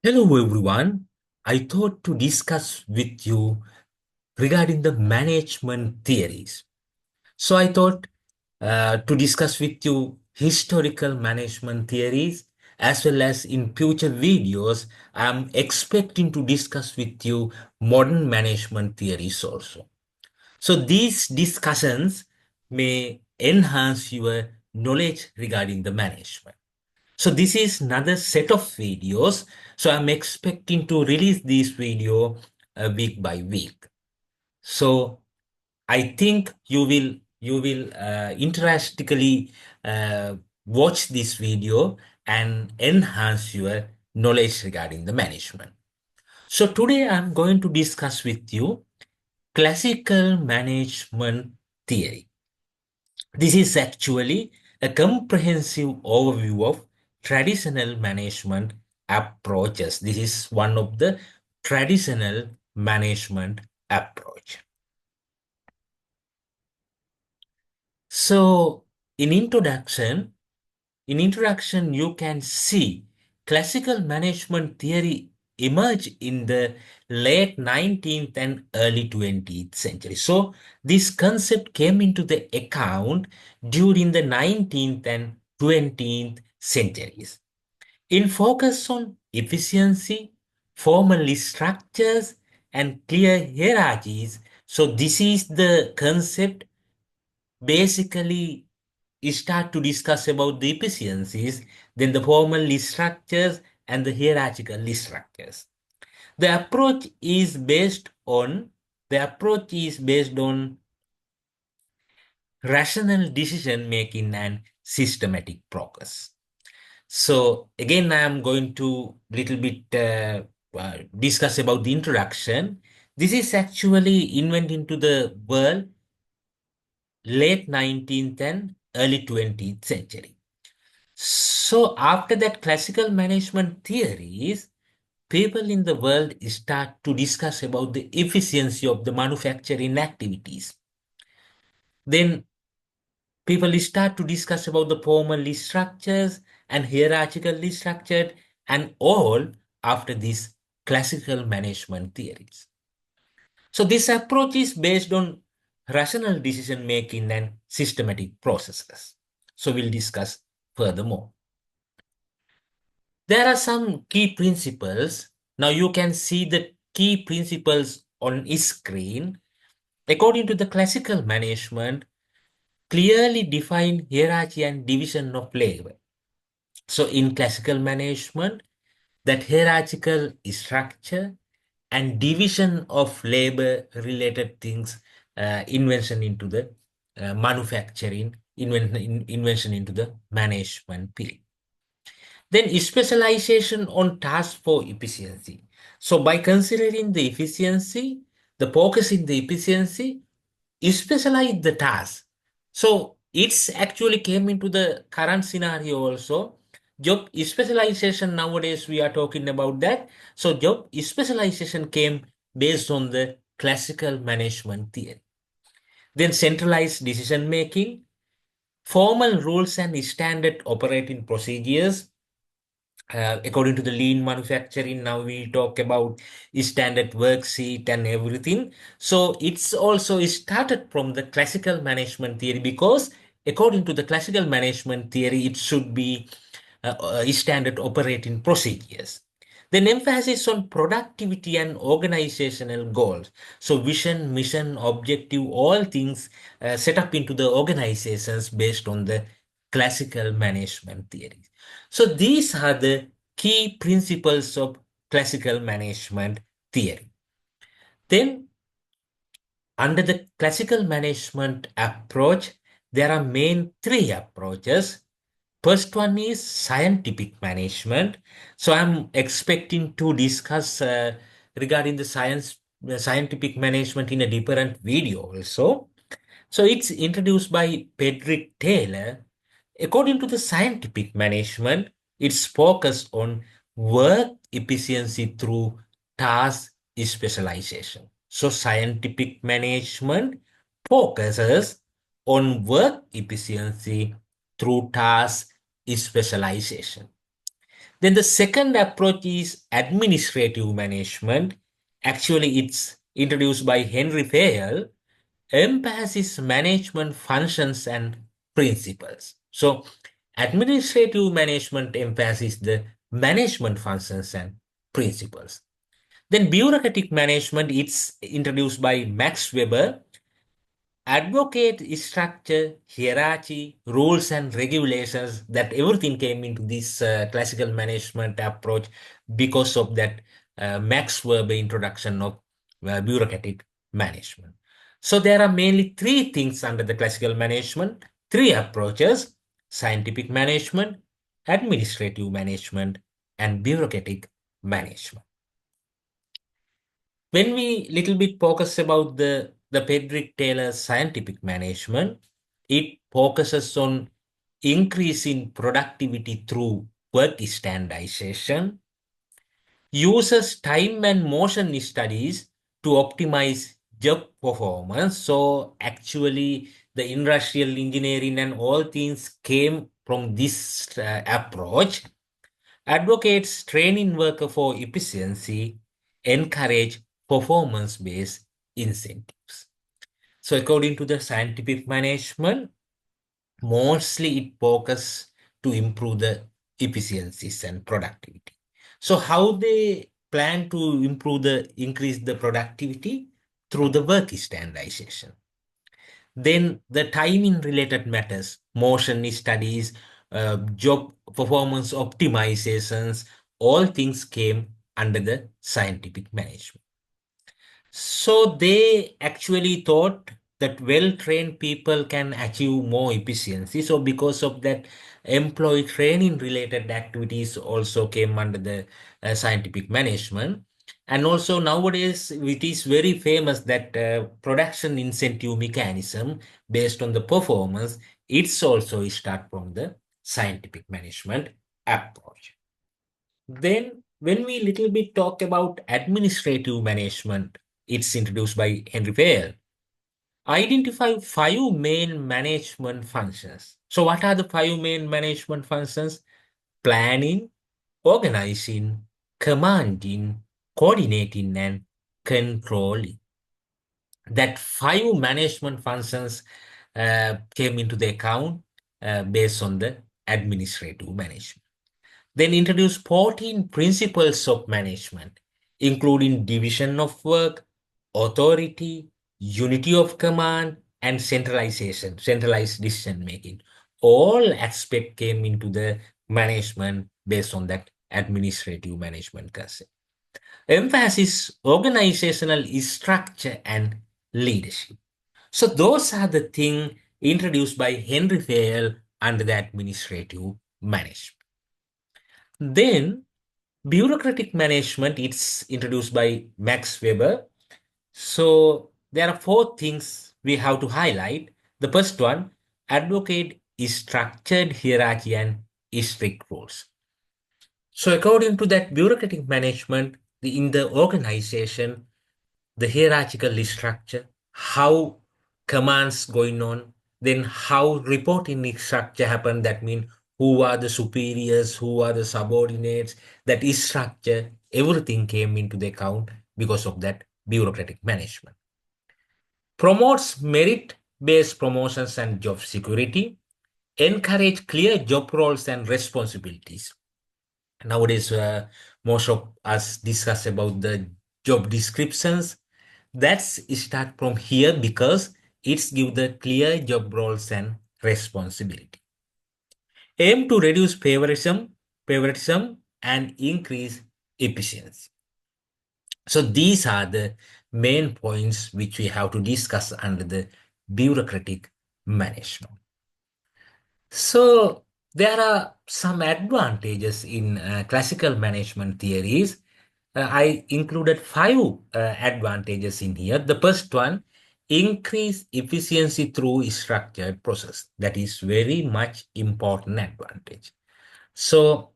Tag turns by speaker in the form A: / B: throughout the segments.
A: Hello everyone. I thought to discuss with you regarding the management theories. So I thought to discuss with you historical management theories as well as in future videos I'm expecting to discuss with you modern management theories also. So these discussions may enhance your knowledge regarding the management. So this is another set of videos. So I'm expecting to release this video week by week. So I think you will interactively watch this video and enhance your knowledge regarding the management. So today I'm going to discuss with you classical management theory. This is actually a comprehensive overview of traditional management approaches. This is one of the traditional management approach. So in introduction, you can see classical management theory emerged in the late 19th and early 20th century. So this concept came into the account during the 19th and 20th centuries. In focus on efficiency, formal structures, and clear hierarchies. So this is the concept basically start to discuss about the efficiencies, then the formal structures and the hierarchical structures. The approach is based on the approach is based on rational decision making and systematic progress. So again, I am going to little bit discuss about the introduction. This is actually invented into the world late 19th and early 20th century. So after that classical management theories, people in the world start to discuss about the efficiency of the manufacturing activities. Then people start to discuss about the formal structures and hierarchically structured and all after these classical management theories. So this approach is based on rational decision making and systematic processes. So we'll discuss furthermore. There are some key principles. Now you can see the key principles on screen. According to the classical management, clearly define hierarchy and division of labor. So in classical management, that hierarchical structure and division of labor related things, invention into the manufacturing, invention into the management field. Then specialization on task for efficiency. So by considering the efficiency, the focus in the efficiency, specialize the task. So it's actually came into the current scenario also. Job specialization nowadays we are talking about that. So job specialization came based on the classical management theory. Then centralized decision making, formal rules and standard operating procedures, according to the lean manufacturing. Now we talk about standard worksheet and everything. So it's also started from the classical management theory, because according to the classical management theory, it should be standard operating procedures. Then emphasis on productivity and organizational goals. So vision, mission, objective, all things set up into the organizations based on the classical management theory. So these are the key principles of classical management theory. Then under the classical management approach, there are main three approaches. First one is scientific management. So I'm expecting to discuss regarding the scientific management in a different video also. So it's introduced by Pedrick Taylor. According to the scientific management, it's focused on work efficiency through task specialization. So scientific management focuses on work efficiency through task specialization. Then the second approach is administrative management. Actually, it's introduced by Henry Fayol, emphasizes management functions and principles. So, administrative management emphasizes the management functions and principles. Then, bureaucratic management, it's introduced by Max Weber, advocate structure, hierarchy, rules and regulations, that everything came into this classical management approach because of that Max Weber introduction of bureaucratic management. So there are mainly three things under the classical management, three approaches: scientific management, administrative management, and bureaucratic management. When we little bit focus about the Pedrick Taylor scientific management, it focuses on increasing productivity through work standardization, uses time and motion studies to optimize job performance. So actually, the industrial engineering and all things came from this approach. Advocates training worker for efficiency, encourage performance-based incentives. So according to the scientific management, mostly it focuses to improve the efficiencies and productivity. So how they plan to increase the productivity? Through the work standardization. Then the timing related matters, motion studies, job performance optimizations, all things came under the scientific management. So they actually thought that well-trained people can achieve more efficiency. So because of that, employee training related activities also came under the scientific management. And also nowadays, it is very famous that production incentive mechanism based on the performance, it's also start from the scientific management approach. Then, when we little bit talk about administrative management, it's introduced by Henry Fair. Identify five main management functions. So, what are the five main management functions? Planning, organizing, commanding, coordinating, and controlling. That five management functions came into the account based on the administrative management. Then introduce 14 principles of management, including division of work, authority, unity of command, and centralization, centralized decision making. All aspects came into the management based on that administrative management concept. Emphasis organizational structure and leadership. So those are the things introduced by Henry Fayol under the administrative management. Then bureaucratic management, it's introduced by Max Weber. So there are four things we have to highlight. The first one, advocate is structured hierarchy and strict rules. So according to that bureaucratic management, in the organization, the hierarchical structure, how commands going on, then how reporting structure happen. That means who are the superiors, who are the subordinates, that is structure, everything came into the account because of that bureaucratic management. Promotes merit-based promotions and job security, encourage clear job roles and responsibilities. Nowadays, most of us discuss about the job descriptions. That's start from here because it's give the clear job roles and responsibility. Aim to reduce favoritism and increase efficiency. So these are the main points which we have to discuss under the bureaucratic management. So there are some advantages in classical management theories. I included five advantages in here. The first one, increase efficiency through structured process. That is very much important advantage. So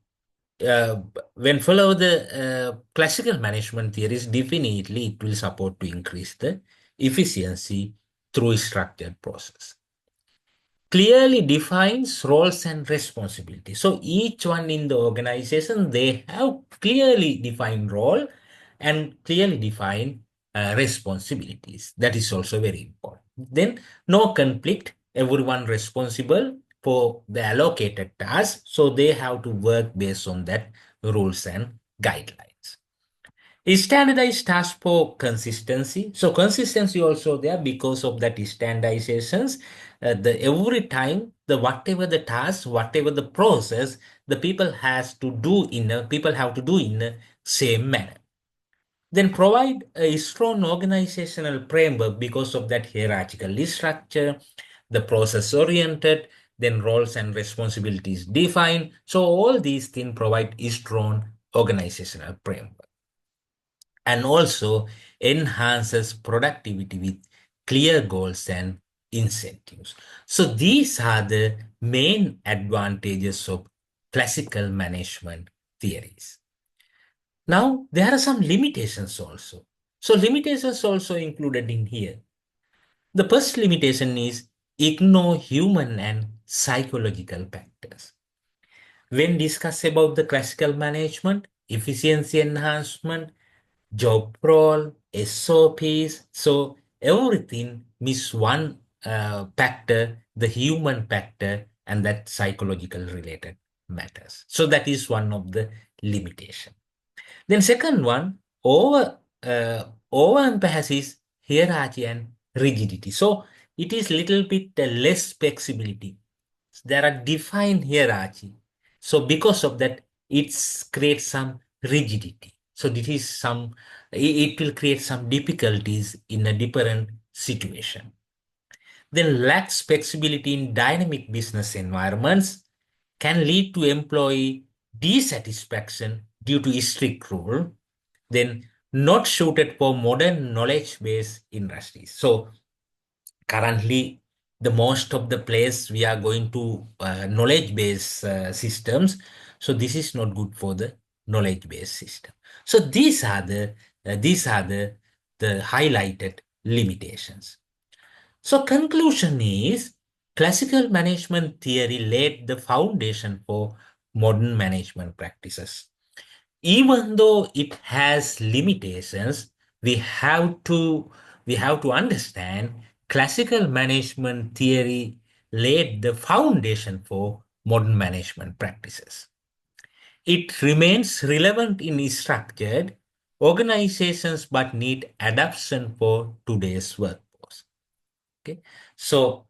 A: uh, when follow the classical management theories, definitely it will support to increase the efficiency through structured process. clearly defines roles and responsibilities. So each one in the organization, they have clearly defined role and clearly defined responsibilities. That is also very important. Then no conflict, everyone responsible for the allocated task. So they have to work based on that rules and guidelines. Standardized task for consistency. So consistency also there because of that standardizations. The every time the whatever the task, whatever the process, the people have to do in the same manner. Then provide a strong organizational framework because of that hierarchical structure, the process oriented, then roles and responsibilities defined. So all these things provide a strong organizational framework and also enhances productivity with clear goals and incentives. So these are the main advantages of classical management theories. Now, there are some limitations also. So limitations also included in here. The first limitation is ignore human and psychological factors. When discussed about the classical management, efficiency enhancement, job role, SOPs. So everything miss one factor, the human factor, and that psychological related matters. So that is one of the limitation. Then second one, overemphasis hierarchy and rigidity. So it is little bit less flexibility. There are defined hierarchy. So because of that, it creates some rigidity. So this is some, it will create some difficulties in a different situation. Then lacks flexibility in dynamic business environments can lead to employee dissatisfaction due to strict rule, then not suited for modern knowledge-based industries. So currently, the most of the place we are going to knowledge-based systems. So this is not good for the knowledge-based system. So these are the highlighted limitations. So conclusion is classical management theory laid the foundation for modern management practices. Even though it has limitations, we have to we have to understand classical management theory laid the foundation for modern management practices. It remains relevant in structured organizations but need adaptation for today's workforce. Okay, so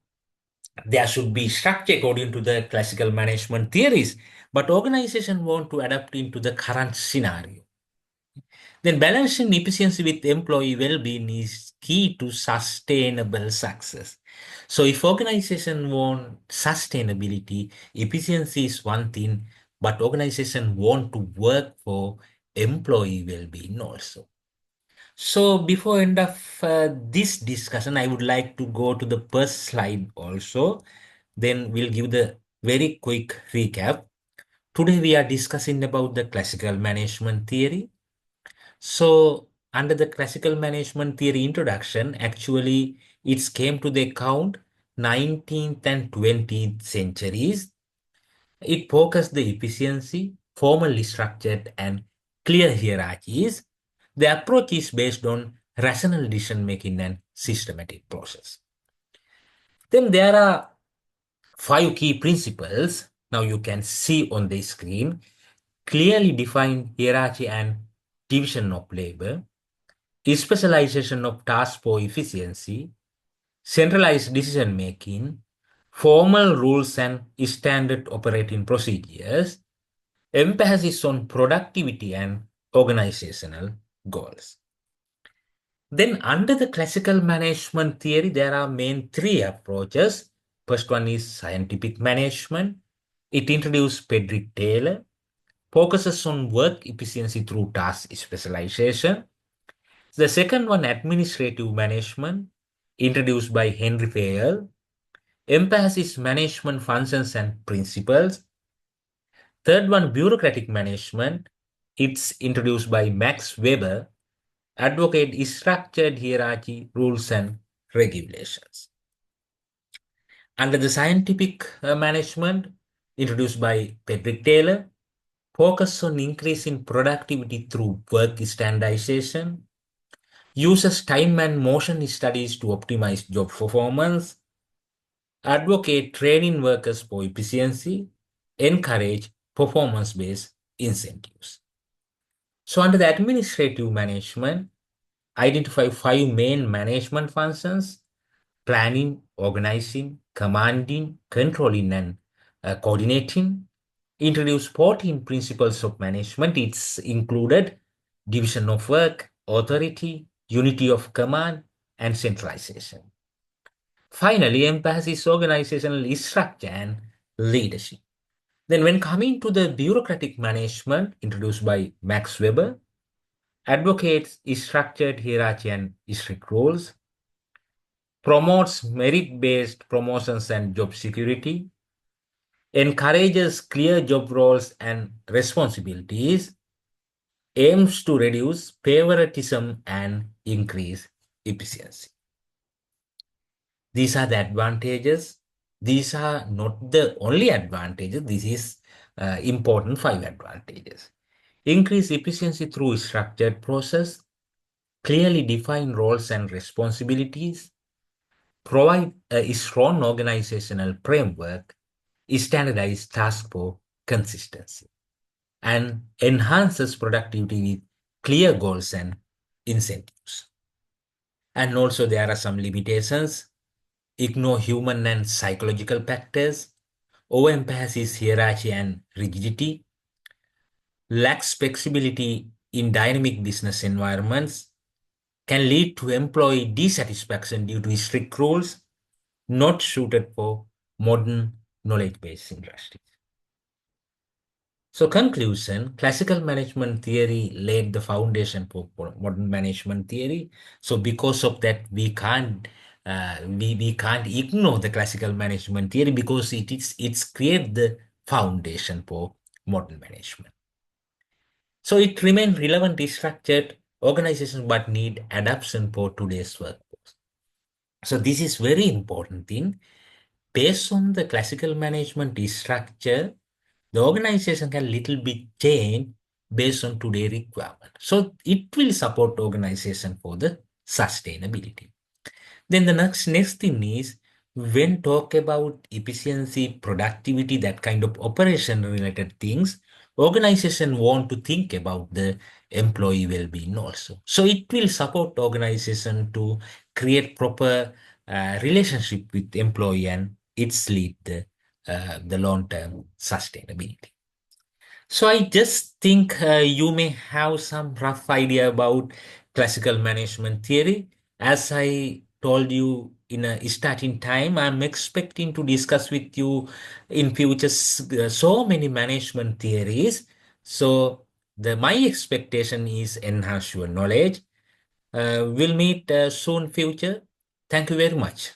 A: there should be structure according to the classical management theories, but organization want to adapt into the current scenario. Then balancing efficiency with employee well-being is key to sustainable success. So if organization want sustainability, efficiency is one thing, but organization want to work for employee well-being also. So before end of this discussion, I would like to go to the first slide also. Then we'll give the very quick recap. Today we are discussing about the classical management theory. So under the classical management theory introduction, actually it came to the account 19th and 20th centuries. It focused the efficiency, formally structured and clear hierarchies. The approach is based on rational decision making and systematic process. Then there are 5 key principles. Now you can see on the screen clearly defined hierarchy and division of labor, specialization of tasks for efficiency, centralized decision making, formal rules and standard operating procedures, emphasis on productivity and organizational goals. Then under the classical management theory, there are main 3 approaches. First one is scientific management. It introduced Frederick Taylor, focuses on work efficiency through task specialization. The second one, administrative management, introduced by Henry Fayol, emphasizes management functions and principles. Third one, bureaucratic management, it's introduced by Max Weber, advocate structured hierarchy, rules and regulations. Under the scientific management introduced by Patrick Taylor, focus on increasing productivity through work standardization, uses time and motion studies to optimize job performance, advocate training workers for efficiency, encourage performance-based incentives. So under the administrative management, identify five main management functions: planning, organizing, commanding, controlling, and coordinating. Introduce 14 principles of management. It's included division of work, authority, unity of command, and centralization. Finally, emphasis organizational structure and leadership. Then when coming to the bureaucratic management introduced by Max Weber, advocates structured hierarchy and strict rules, promotes merit-based promotions and job security, encourages clear job roles and responsibilities, aims to reduce favoritism and increase efficiency. These are the advantages. These are not the only advantages. This is important five advantages. Increase efficiency through structured process, clearly define roles and responsibilities, provide a strong organizational framework, standardize task for consistency, and enhances productivity with clear goals and incentives. And also there are some limitations. Ignore human and psychological factors, overemphasis hierarchy and rigidity, lacks flexibility in dynamic business environments, can lead to employee dissatisfaction due to strict rules, not suited for modern knowledge-based industries. So conclusion, classical management theory laid the foundation for modern management theory. So because of that, we can't we can't ignore the classical management theory because it's create the foundation for modern management. So it remains relevant, structured organization, but need adaptation for today's workforce. So this is very important thing. Based on the classical management structure, the organization can little bit change based on today's requirement. So it will support organization for the sustainability. Then the next thing is when talk about efficiency, productivity, that kind of operation related things, organization want to think about the employee well-being also. So it will support organization to create proper relationship with employee and it's lead the long-term sustainability. So I just think you may have some rough idea about classical management theory. As I told you in a starting time, I'm expecting to discuss with you in future so many management theories. So my expectation is enhance your knowledge. We'll meet soon future. Thank you very much.